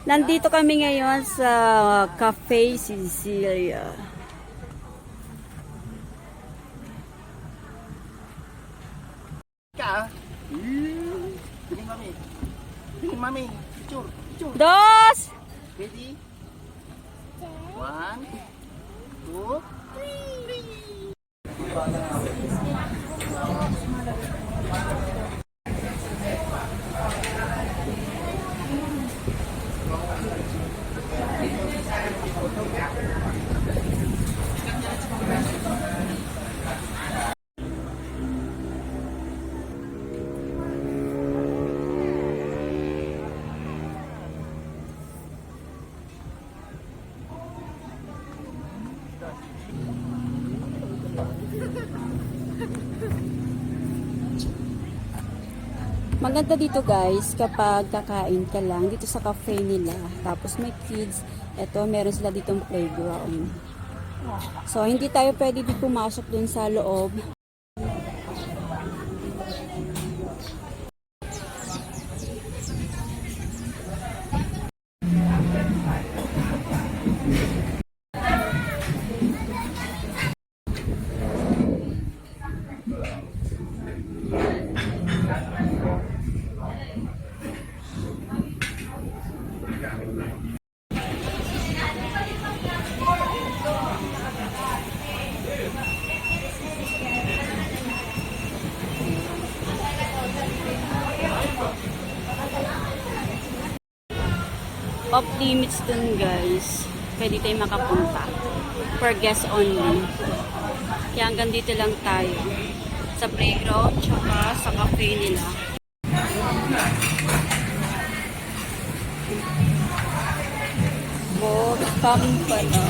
Nandito kami ngayon sa Cafe Sicilia. Tingin mami. Tingin mami. Picture. Picture. Dos! Ready? 1, 2, 3. Maganda dito guys kapag kakain ka lang dito sa cafe nila. Tapos may kids. Ito, meron sila ditong playground. So, hindi tayo pwede di pumasok dun sa loob. Off limits dun guys. Pwede tayo makapunta. For guests only. Kaya hanggang dito lang tayo. Sa playground, tsaka sa cafe nila. Bogkam pala.